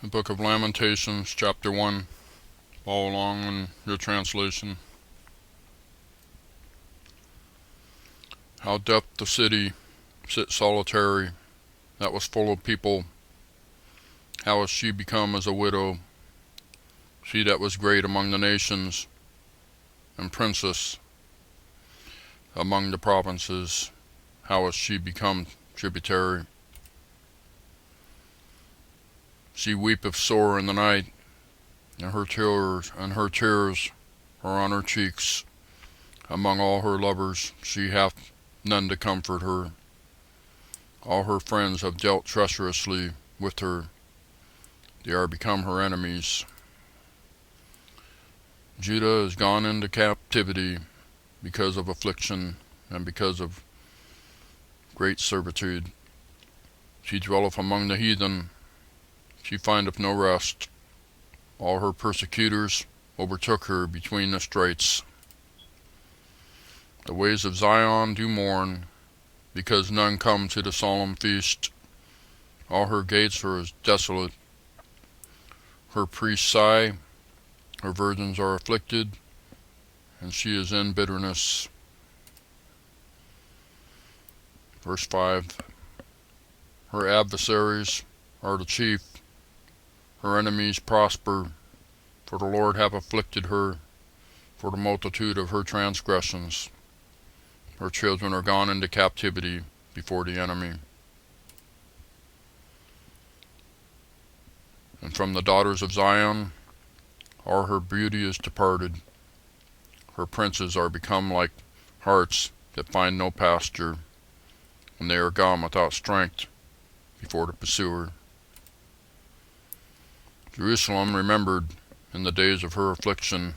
The Book of Lamentations, chapter 1. Follow along in your translation. How doth the city sit solitary, that was full of people? How is she become as a widow, she that was great among the nations, and princess among the provinces? How is she become tributary? She weepeth sore in the night, and her tears are on her cheeks. Among all her lovers she hath none to comfort her. All her friends have dealt treacherously with her, they are become her enemies. Judah is gone into captivity because of affliction and because of great servitude. She dwelleth among the heathen, she findeth no rest. All her persecutors overtook her between the straits. The ways of Zion do mourn, because none come to the solemn feast. All her gates are as desolate. Her priests sigh, her virgins are afflicted, and she is in bitterness. Verse 5. Her adversaries are the chief, her enemies prosper, for the Lord hath afflicted her for the multitude of her transgressions. Her children are gone into captivity before the enemy. And from the daughters of Zion all her beauty is departed. Her princes are become like harts that find no pasture, and they are gone without strength before the pursuer. Jerusalem remembered in the days of her affliction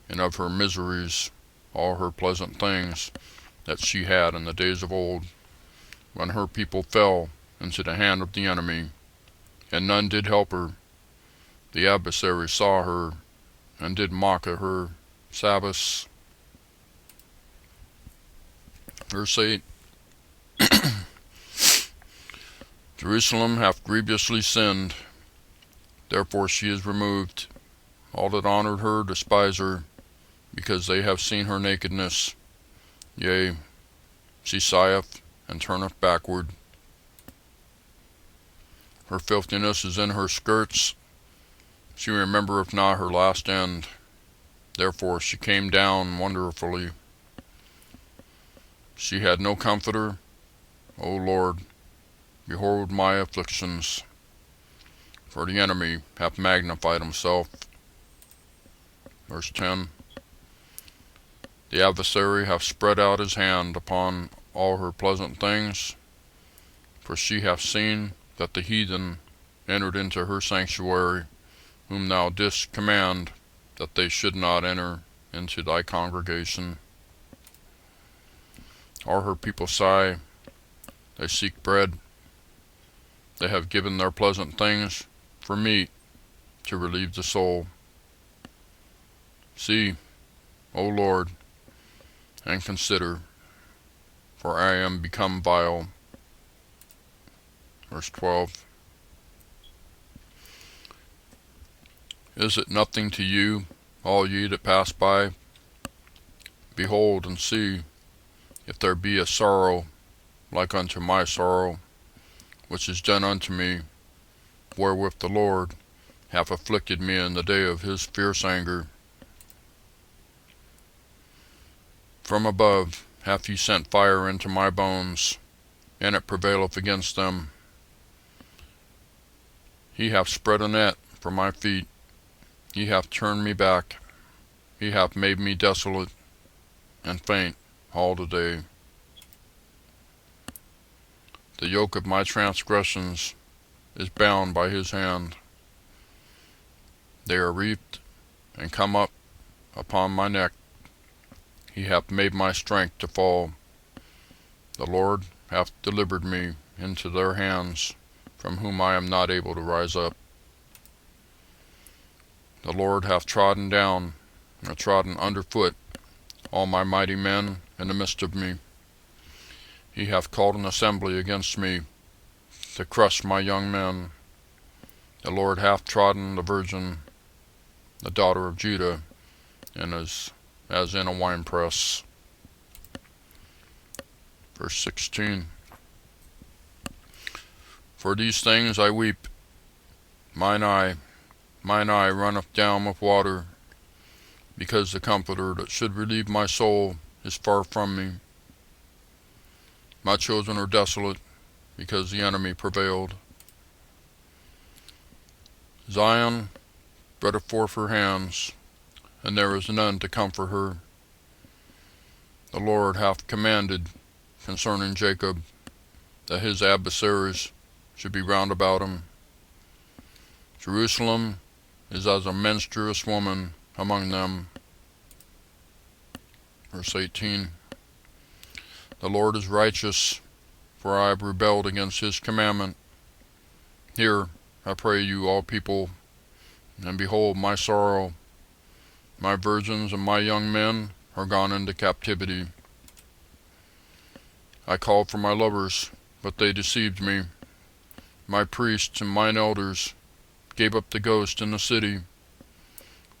and of her miseries all her pleasant things that she had in the days of old, when her people fell into the hand of the enemy, and none did help her. The adversary saw her, and did mock at her Sabbaths. Verse 8. Jerusalem hath grievously sinned, therefore she is removed. All that honored her despise her, because they have seen her nakedness. Yea, she sigheth and turneth backward. Her filthiness is in her skirts. She remembereth not her last end. Therefore she came down wonderfully. She had no comforter. O Lord, behold my afflictions, for the enemy hath magnified himself. Verse 10. The adversary hath spread out his hand upon all her pleasant things, for she hath seen that the heathen entered into her sanctuary, whom thou didst command that they should not enter into thy congregation. All her people sigh, they seek bread. They have given their pleasant things for meat to relieve the soul. See, O Lord, and consider, for I am become vile. Verse 12. Is it nothing to you, all ye that pass by? Behold and see, if there be a sorrow like unto my sorrow, which is done unto me, wherewith the Lord hath afflicted me in the day of his fierce anger. From above hath he sent fire into my bones, and it prevaileth against them. He hath spread a net for my feet, he hath turned me back, he hath made me desolate and faint all the day. The yoke of my transgressions is bound by his hand. They are wreathed and come up upon my neck. He hath made my strength to fall. The Lord hath delivered me into their hands, from whom I am not able to rise up. The Lord hath trodden down and trodden under foot all my mighty men in the midst of me. He hath called an assembly against me, to crush my young men. The Lord hath trodden the virgin, the daughter of Judah, and as in a winepress. Verse 16. For these things I weep, mine eye runneth down with water, because the Comforter that should relieve my soul is far from me. My children are desolate, because the enemy prevailed. Zion spreadeth forth her hands, and there is none to comfort her. The Lord hath commanded concerning Jacob, that his adversaries should be round about him. Jerusalem is as a menstruous woman among them. Verse 18. The Lord is righteous, for I have rebelled against his commandment. Hear, I pray you, all people, and behold my sorrow. My virgins and my young men are gone into captivity. I called for my lovers, but they deceived me. My priests and mine elders gave up the ghost in the city,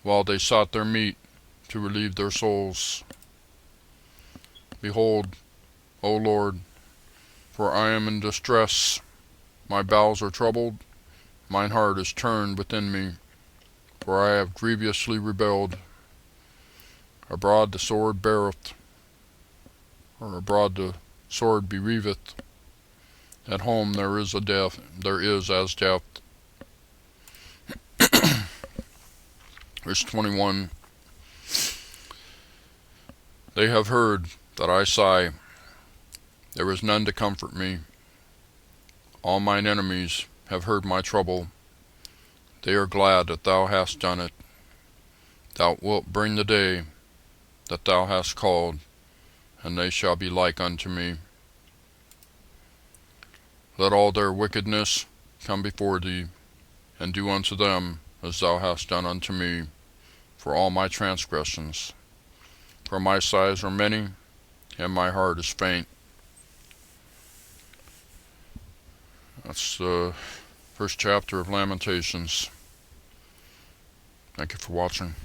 while they sought their meat to relieve their souls. Behold, O Lord, for I am in distress. My bowels are troubled, mine heart is turned within me, for I have grievously rebelled. Abroad the sword beareth, or abroad the sword bereaveth. At home there is as death. Verse 21. They have heard that I sigh. There is none to comfort me. All mine enemies have heard my trouble. They are glad that thou hast done it. Thou wilt bring the day that thou hast called, and they shall be like unto me. Let all their wickedness come before thee, and do unto them as thou hast done unto me, for all my transgressions. For my sighs are many, and my heart is faint. That's the first chapter of Lamentations. Thank you for watching.